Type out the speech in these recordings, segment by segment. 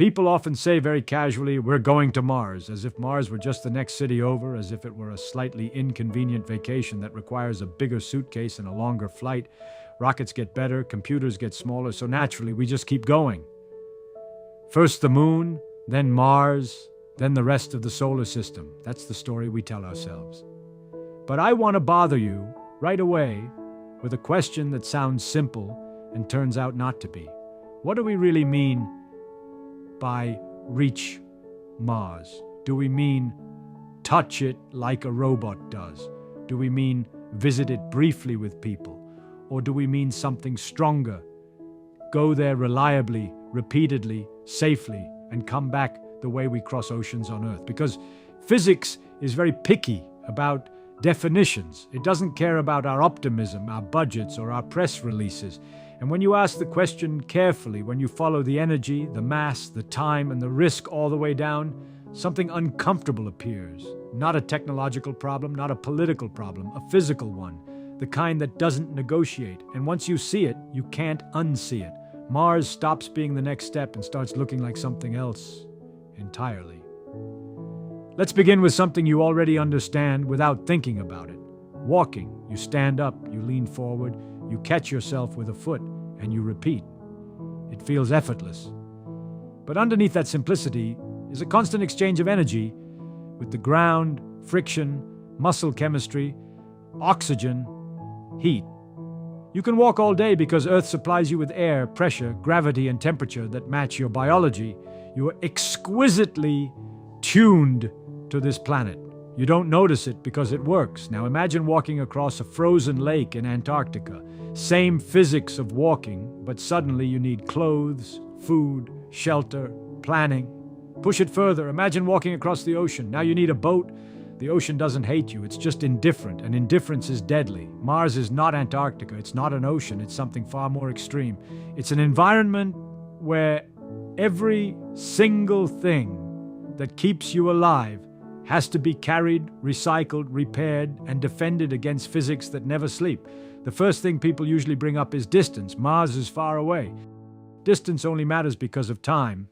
People often say very casually, "We're going to Mars," as if Mars were just the next city over, as if it were a slightly inconvenient vacation that requires a bigger suitcase and a longer flight. Rockets get better, computers get smaller, so naturally we just keep going. First the moon, then Mars, then the rest of the solar system. That's the story we tell ourselves. But I want to bother you right away with a question that sounds simple and turns out not to be. What do we really mean by reach Mars? Do we mean touch it like a robot does? Do we mean visit it briefly with people? Or do we mean something stronger? Go there reliably, repeatedly, safely, and come back the way we cross oceans on Earth? Because physics is very picky about definitions. It doesn't care about our optimism, our budgets, or our press releases. And when you ask the question carefully, when you follow the energy, the mass, the time, and the risk all the way down, something uncomfortable appears. Not a technological problem, not a political problem, a physical one, the kind that doesn't negotiate. And once you see it, you can't unsee it. Mars stops being the next step and starts looking like something else entirely. Let's begin with something you already understand without thinking about it. Walking. You stand up, you lean forward, you catch yourself with a foot, and you repeat. It feels effortless. But underneath that simplicity is a constant exchange of energy with the ground, friction, muscle chemistry, oxygen, heat. You can walk all day because Earth supplies you with air, pressure, gravity, and temperature that match your biology. You are exquisitely tuned to this planet. You don't notice it because it works. Now imagine walking across a frozen lake in Antarctica. Same physics of walking, but suddenly you need clothes, food, shelter, planning. Push it further. Imagine walking across the ocean. Now you need a boat. The ocean doesn't hate you. It's just indifferent, and indifference is deadly. Mars is not Antarctica. It's not an ocean. It's something far more extreme. It's an environment where every single thing that keeps you alive has to be carried, recycled, repaired, and defended against physics that never sleep. The first thing people usually bring up is distance. Mars is far away. Distance only matters because of time,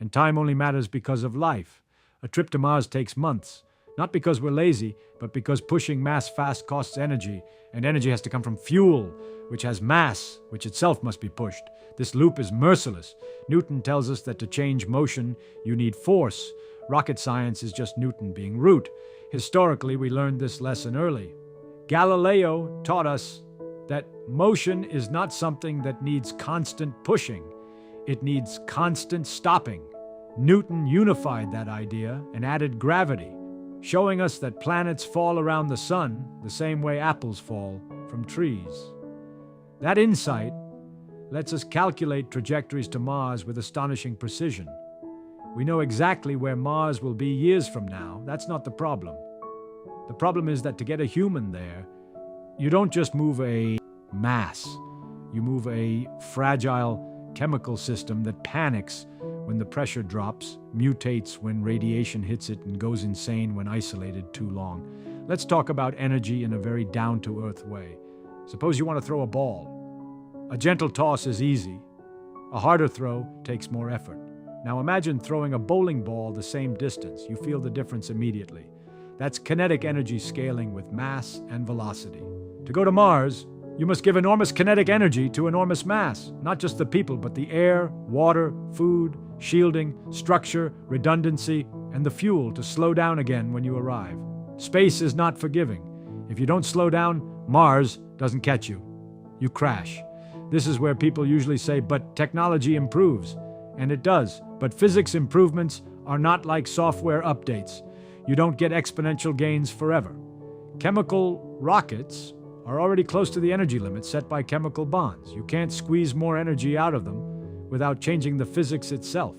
and time only matters because of life. A trip to Mars takes months, not because we're lazy, but because pushing mass fast costs energy, and energy has to come from fuel, which has mass, which itself must be pushed. This loop is merciless. Newton tells us that to change motion, you need force. Rocket science is just Newton being root. Historically, we learned this lesson early. Galileo taught us that motion is not something that needs constant pushing. It needs constant stopping. Newton unified that idea and added gravity, showing us that planets fall around the sun the same way apples fall from trees. That insight lets us calculate trajectories to Mars with astonishing precision. We know exactly where Mars will be years from now. That's not the problem. The problem is that to get a human there, you don't just move a mass. You move a fragile chemical system that panics when the pressure drops, mutates when radiation hits it, and goes insane when isolated too long. Let's talk about energy in a very down-to-earth way. Suppose you want to throw a ball. A gentle toss is easy. A harder throw takes more effort. Now imagine throwing a bowling ball the same distance. You feel the difference immediately. That's kinetic energy scaling with mass and velocity. To go to Mars, you must give enormous kinetic energy to enormous mass. Not just the people, but the air, water, food, shielding, structure, redundancy, and the fuel to slow down again when you arrive. Space is not forgiving. If you don't slow down, Mars doesn't catch you. You crash. This is where people usually say, but technology improves. And it does. But physics improvements are not like software updates. You don't get exponential gains forever. Chemical rockets are already close to the energy limit set by chemical bonds. You can't squeeze more energy out of them without changing the physics itself.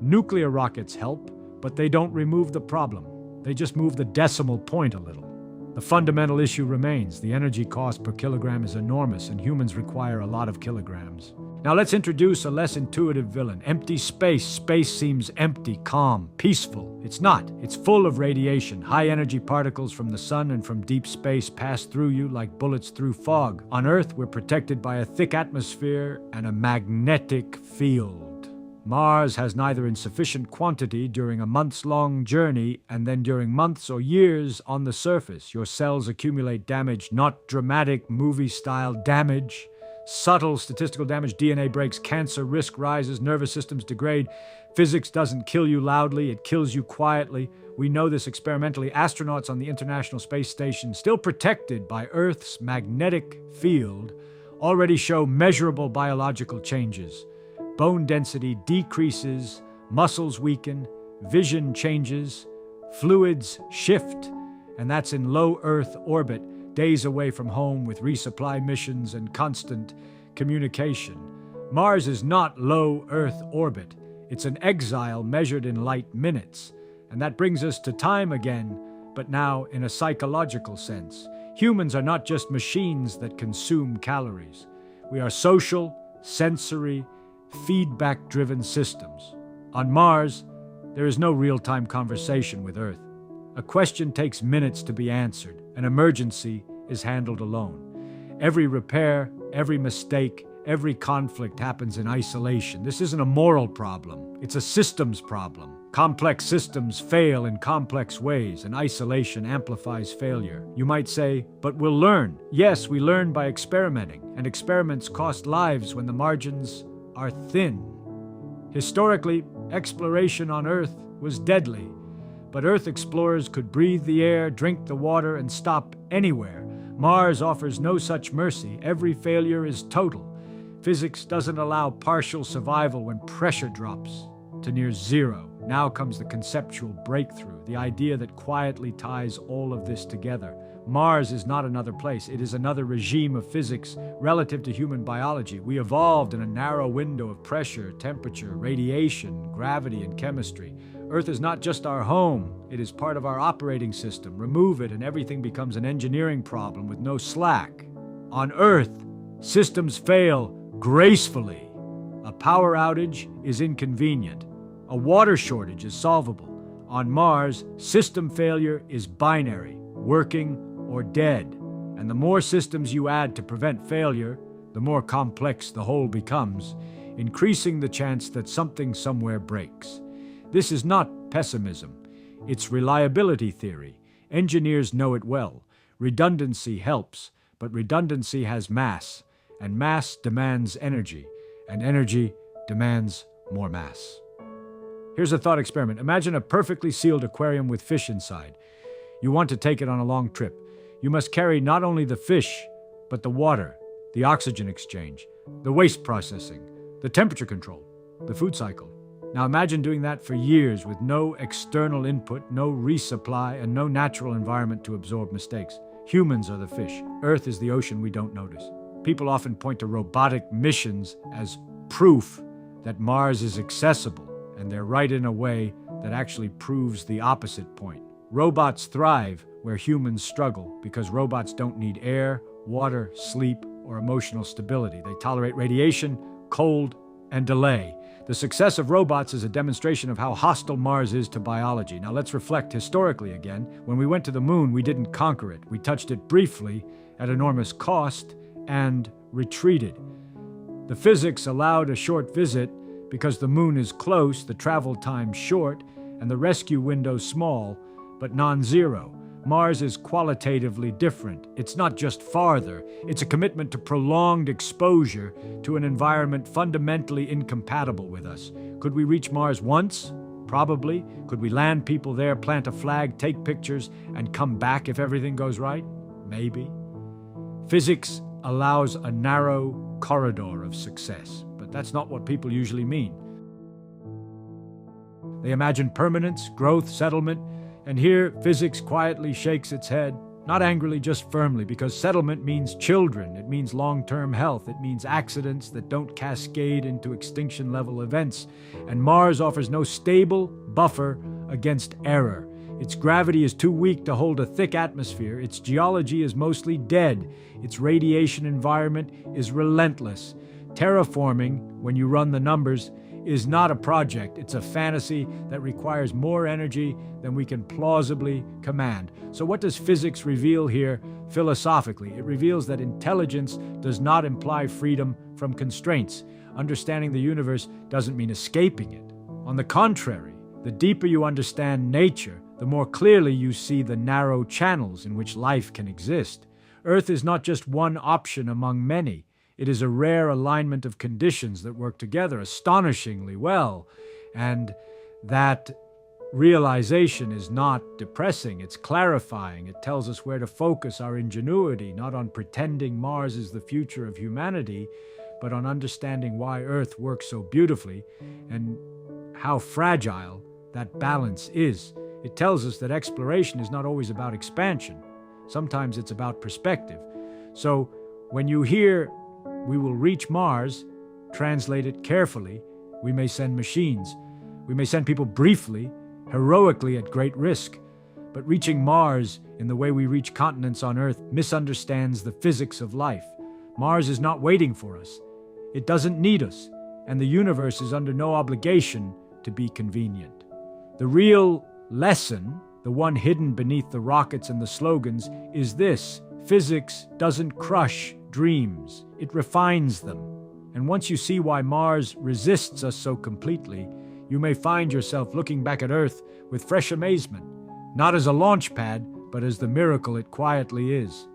Nuclear rockets help, but they don't remove the problem. They just move the decimal point a little. The fundamental issue remains. The energy cost per kilogram is enormous, and humans require a lot of kilograms. Now let's introduce a less intuitive villain. Empty space. Space seems empty, calm, peaceful. It's not. It's full of radiation. High-energy particles from the sun and from deep space pass through you like bullets through fog. On Earth, we're protected by a thick atmosphere and a magnetic field. Mars has neither in sufficient quantity during a months-long journey and then during months or years on the surface. Your cells accumulate damage, not dramatic movie-style damage. Subtle statistical damage, DNA breaks, cancer risk rises, nervous systems degrade. Physics doesn't kill you loudly, it kills you quietly. We know this experimentally. Astronauts on the International Space Station, still protected by Earth's magnetic field, already show measurable biological changes. Bone density decreases, muscles weaken, vision changes, fluids shift, and that's in low Earth orbit, days away from home with resupply missions and constant communication. Mars is not low Earth orbit. It's an exile measured in light minutes. And that brings us to time again, but now in a psychological sense. Humans are not just machines that consume calories. We are social, sensory, feedback-driven systems. On Mars, there is no real-time conversation with Earth. A question takes minutes to be answered. An emergency is handled alone. Every repair, every mistake, every conflict happens in isolation. This isn't a moral problem. It's a systems problem. Complex systems fail in complex ways, and isolation amplifies failure. You might say, but we'll learn. Yes, we learn by experimenting, and experiments cost lives when the margins are thin. Historically, exploration on Earth was deadly, but Earth explorers could breathe the air, drink the water, and stop anywhere. Mars offers no such mercy. Every failure is total. Physics doesn't allow partial survival when pressure drops to near zero. Now comes the conceptual breakthrough, the idea that quietly ties all of this together. Mars is not another place. It is another regime of physics relative to human biology. We evolved in a narrow window of pressure, temperature, radiation, gravity, and chemistry. Earth is not just our home. It is part of our operating system. Remove it and everything becomes an engineering problem with no slack. On Earth, systems fail gracefully. A power outage is inconvenient. A water shortage is solvable. On Mars, system failure is binary, working or dead. And the more systems you add to prevent failure, the more complex the whole becomes, increasing the chance that something somewhere breaks. This is not pessimism. It's reliability theory. Engineers know it well. Redundancy helps, but redundancy has mass, and mass demands energy, and energy demands more mass. Here's a thought experiment. Imagine a perfectly sealed aquarium with fish inside. You want to take it on a long trip. You must carry not only the fish, but the water, the oxygen exchange, the waste processing, the temperature control, the food cycle. Now imagine doing that for years with no external input, no resupply, and no natural environment to absorb mistakes. Humans are the fish. Earth is the ocean we don't notice. People often point to robotic missions as proof that Mars is accessible, and they're right in a way that actually proves the opposite point. Robots thrive where humans struggle because robots don't need air, water, sleep, or emotional stability. They tolerate radiation, cold, and delay. The success of robots is a demonstration of how hostile Mars is to biology. Now let's reflect historically again. When we went to the moon, we didn't conquer it. We touched it briefly at enormous cost and retreated. The physics allowed a short visit because the moon is close, the travel time short, and the rescue window small, but non-zero. Mars is qualitatively different. It's not just farther. It's a commitment to prolonged exposure to an environment fundamentally incompatible with us. Could we reach Mars once? Probably. Could we land people there, plant a flag, take pictures, and come back if everything goes right? Maybe. Physics allows a narrow corridor of success, but that's not what people usually mean. They imagine permanence, growth, settlement, and here physics quietly shakes its head, not angrily, just firmly, because settlement means children, it means long-term health, it means accidents that don't cascade into extinction-level events, and Mars offers no stable buffer against error. Its gravity is too weak to hold a thick atmosphere, its geology is mostly dead, its radiation environment is relentless. Terraforming, when you run the numbers, is not a project. It's a fantasy that requires more energy than we can plausibly command. So what does physics reveal here philosophically? It reveals that intelligence does not imply freedom from constraints. Understanding the universe doesn't mean escaping it. On the contrary, the deeper you understand nature, the more clearly you see the narrow channels in which life can exist. Earth is not just one option among many. It is a rare alignment of conditions that work together astonishingly well. And that realization is not depressing, it's clarifying. It tells us where to focus our ingenuity, not on pretending Mars is the future of humanity, but on understanding why Earth works so beautifully and how fragile that balance is. It tells us that exploration is not always about expansion. Sometimes it's about perspective. So when you hear, "We will reach Mars," translate it carefully. We may send machines. We may send people briefly, heroically at great risk. But reaching Mars, in the way we reach continents on Earth, misunderstands the physics of life. Mars is not waiting for us. It doesn't need us, and the universe is under no obligation to be convenient. The real lesson, the one hidden beneath the rockets and the slogans, is this: physics doesn't crush dreams, it refines them. And once you see why Mars resists us so completely, you may find yourself looking back at Earth with fresh amazement, not as a launch pad, but as the miracle it quietly is.